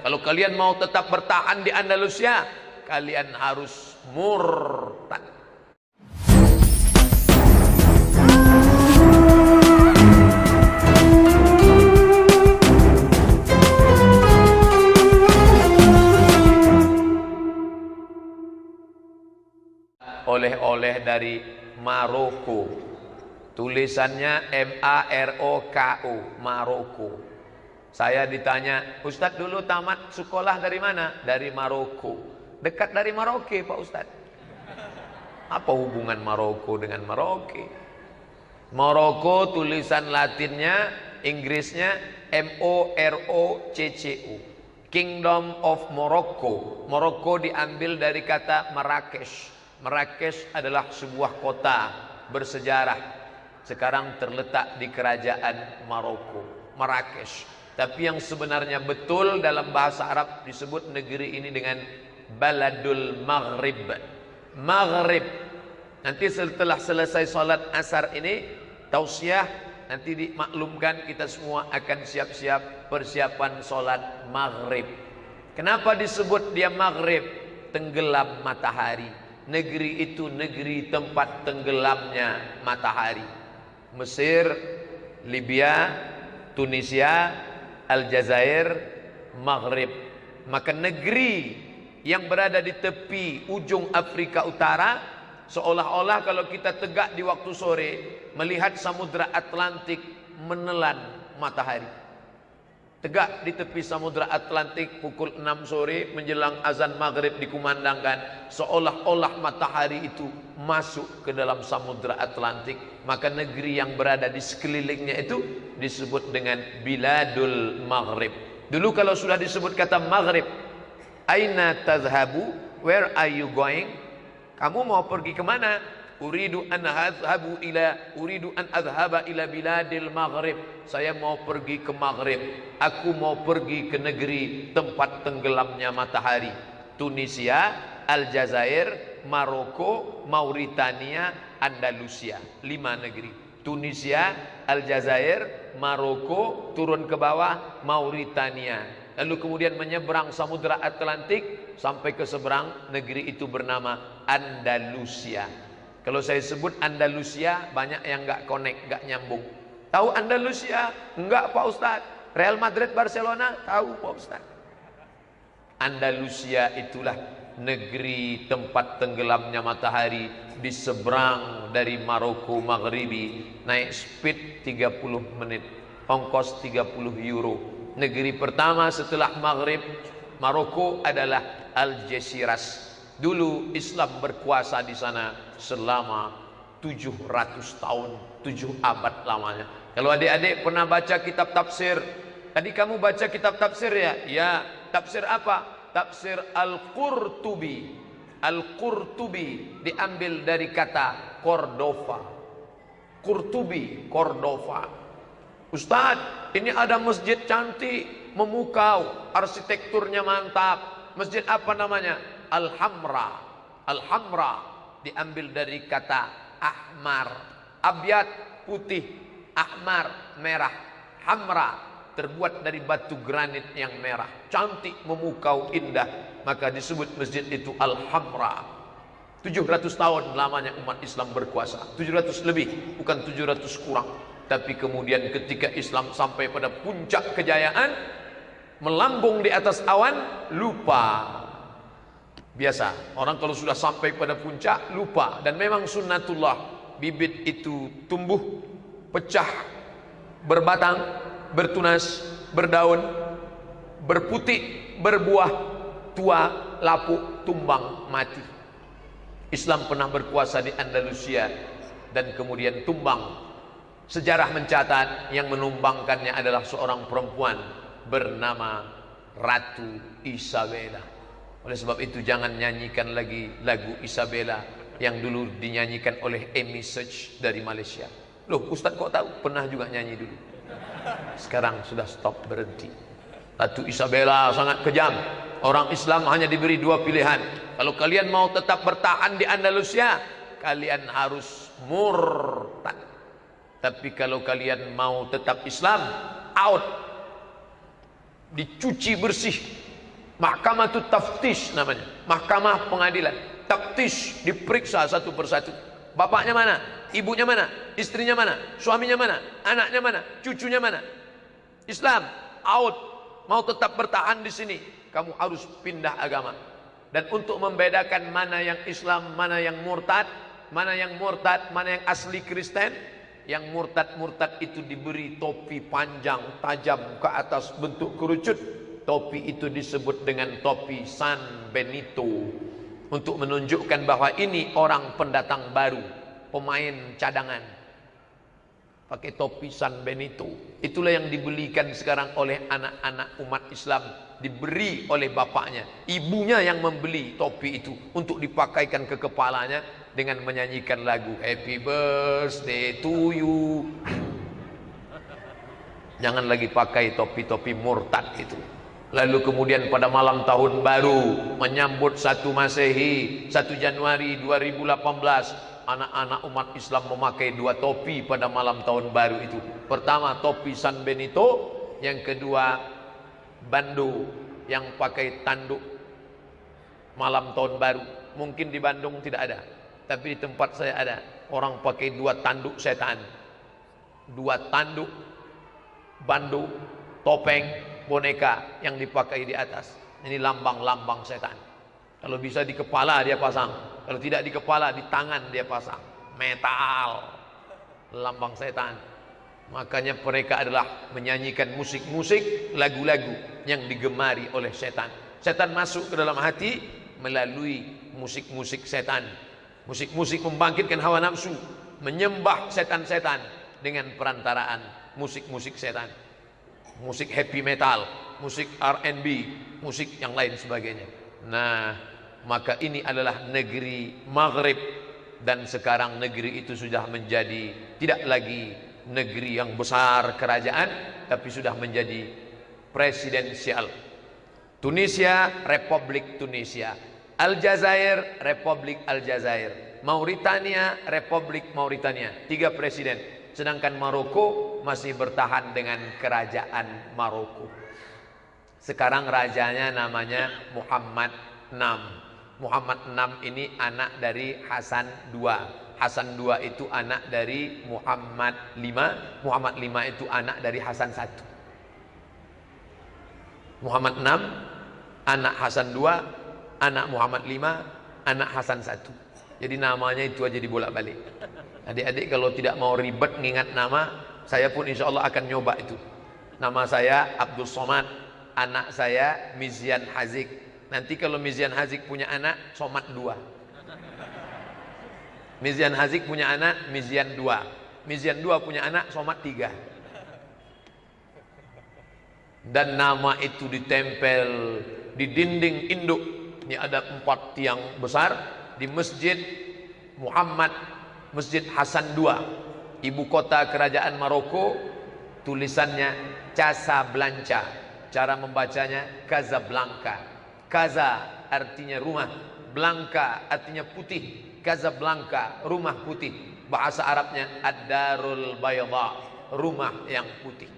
Kalau kalian mau tetap bertahan di Andalusia, kalian harus murtad. Oleh-oleh dari Maroko, tulisannya Maroko, Maroko. Saya ditanya, Ustadz dulu tamat sekolah dari mana? Dari Maroko. Dekat dari Maroke Pak Ustadz. Apa hubungan Maroko dengan Maroke? Maroko tulisan Latinnya, Inggrisnya Morocco, Kingdom of Morocco. Morocco diambil dari kata Marrakesh. Marrakesh adalah sebuah kota bersejarah. Sekarang terletak di kerajaan Maroko, Marrakesh. Tapi yang sebenarnya betul dalam bahasa Arab disebut negeri ini dengan Baladul Maghrib. Maghrib. Nanti setelah selesai salat asar ini, tausiah, nanti dimaklumkan kita semua akan siap-siap persiapan salat maghrib. Kenapa disebut dia maghrib? Tenggelam matahari. Negeri itu negeri tempat tenggelamnya matahari. Mesir, Libya, Tunisia, Aljazair, Maghrib. Maka negeri yang berada di tepi ujung Afrika Utara, seolah-olah kalau kita tegak di waktu sore melihat samudra Atlantik menelan matahari. Tegak di tepi samudra Atlantik pukul 6 sore menjelang azan maghrib dikumandangkan, seolah-olah matahari itu masuk ke dalam samudra Atlantik. Maka negeri yang berada di sekelilingnya itu disebut dengan Biladul Maghrib. Dulu kalau sudah disebut kata Maghrib, Aina tazhabu, where are you going? Kamu mau pergi kemana? Uridu an adhaba ila biladil maghrib. Saya mau pergi ke Maghrib. Aku mau pergi ke negeri tempat tenggelamnya matahari. Tunisia, Aljazair, Maroko, Mauritania, Andalusia. 5 negeri. Tunisia, Aljazair, Maroko, turun ke bawah Mauritania. Lalu kemudian menyeberang samudra Atlantik sampai ke seberang negeri itu bernama Andalusia. Kalau saya sebut Andalusia, banyak yang nggak connect, nggak nyambung. Tahu Andalusia? Enggak Pak Ustadz. Real Madrid, Barcelona? Tahu Pak Ustadz. Andalusia itulah negeri tempat tenggelamnya matahari di seberang dari Maroko Maghribi. Naik speed 30 menit, ongkos 30 euro. Negeri pertama setelah Maghrib Maroko adalah Algeciras. Dulu Islam berkuasa di sana selama 700 tahun, 7 abad lamanya. Kalau adik-adik pernah baca kitab tafsir, tadi kamu baca kitab tafsir ya? Ya, tafsir apa? Tafsir Al-Qurtubi. Al-Qurtubi diambil dari kata Cordova. Qurtubi, Cordova. Ustadz, ini ada masjid cantik, memukau, arsitekturnya mantap. Masjid apa namanya? Al-Hamra. Al-Hamra diambil dari kata ahmar. Abyad putih, ahmar merah. Hamra terbuat dari batu granit yang merah, cantik, memukau, indah. Maka disebut masjid itu Al-Hamra. 700 tahun lamanya umat Islam berkuasa. 700 lebih, bukan 700 kurang. Tapi kemudian ketika Islam sampai pada puncak kejayaan, melambung di atas awan, lupa. Biasa, orang kalau sudah sampai pada puncak lupa. Dan memang sunnatullah, bibit itu tumbuh, pecah, berbatang, bertunas, berdaun, berputik, berbuah, tua, lapuk, tumbang, mati. Islam pernah berkuasa di Andalusia dan kemudian tumbang. Sejarah mencatat yang menumbangkannya adalah seorang perempuan bernama Ratu Isabella. Oleh sebab itu jangan nyanyikan lagi lagu Isabella yang dulu dinyanyikan oleh Amy Search dari Malaysia. Loh, Ustadz kok tahu? Pernah juga nyanyi dulu. Sekarang sudah stop, berhenti. Ratu Isabella sangat kejam. Orang Islam hanya diberi 2 pilihan. Kalau kalian mau tetap bertahan di Andalusia, kalian harus murtad. Tapi kalau kalian mau tetap Islam, out. Dicuci bersih Mahkamatut taftish namanya, mahkamah pengadilan. Taftish, diperiksa satu persatu. Bapaknya mana? Ibunya mana? Istrinya mana? Suaminya mana? Anaknya mana? Cucunya mana? Islam out, mau tetap bertahan di sini, kamu harus pindah agama. Dan untuk membedakan mana yang Islam, mana yang murtad, mana yang asli Kristen, yang murtad itu diberi topi panjang tajam ke atas bentuk kerucut. Topi itu disebut dengan topi San Benito, untuk menunjukkan bahwa ini orang pendatang baru, pemain cadangan, pakai topi San Benito. Itulah yang dibelikan sekarang oleh anak-anak umat Islam, diberi oleh bapaknya. Ibunya yang membeli topi itu untuk dipakaikan ke kepalanya dengan menyanyikan lagu Happy Birthday to you. Jangan lagi pakai topi-topi murtad itu. Lalu kemudian pada malam tahun baru, menyambut 1 Masehi, 1 Januari 2018, anak-anak umat Islam memakai 2 topi pada malam tahun baru itu. Pertama topi San Benito, yang kedua bando yang pakai tanduk malam tahun baru. Mungkin di Bandung tidak ada, tapi di tempat saya ada. Orang pakai 2 tanduk setan, 2 tanduk bando, topeng, boneka yang dipakai di atas. Ini lambang-lambang setan. Kalau bisa di kepala dia pasang, kalau tidak di kepala, di tangan dia pasang. Metal, lambang setan. Makanya mereka adalah menyanyikan musik-musik, lagu-lagu yang digemari oleh setan. Setan masuk ke dalam hati melalui musik-musik setan. Musik-musik membangkitkan hawa nafsu, menyembah setan-setan dengan perantaraan musik-musik setan. Musik heavy metal, musik R&B, musik yang lain sebagainya. Nah, maka ini adalah negeri Maghrib, dan sekarang negeri itu sudah menjadi tidak lagi negeri yang besar kerajaan, tapi sudah menjadi presidensial. Tunisia, Republik Tunisia. Aljazair, Republik Aljazair. Mauritania, Republik Mauritania. 3 presiden. Sedangkan Maroko masih bertahan dengan kerajaan Maroko. Sekarang rajanya namanya Muhammad VI. Muhammad VI ini anak dari Hasan II. Hasan II itu anak dari Muhammad V. Muhammad V itu anak dari Hasan I. Muhammad VI, anak Hasan II, anak Muhammad V, anak Hasan I. Jadi namanya itu aja dibolak-balik. Adik-adik kalau tidak mau ribet ngingat nama, saya pun insya Allah akan nyoba itu. Nama saya Abdul Somad, anak saya Mizian Hazik. Nanti kalau Mizian Hazik punya anak, Somad 2. Mizian Hazik punya anak, Mizian 2. Mizian 2 punya anak, Somad 3. Dan nama itu ditempel di dinding induk. Ini ada 4 tiang besar di Masjid Muhammad, Masjid Hasan II, ibu kota kerajaan Maroko. Tulisannya Casablanca, cara membacanya Casablanca. Casa artinya rumah, Blanca artinya putih. Casablanca, rumah putih. Bahasa Arabnya Ad-Darul Bayda, rumah yang putih.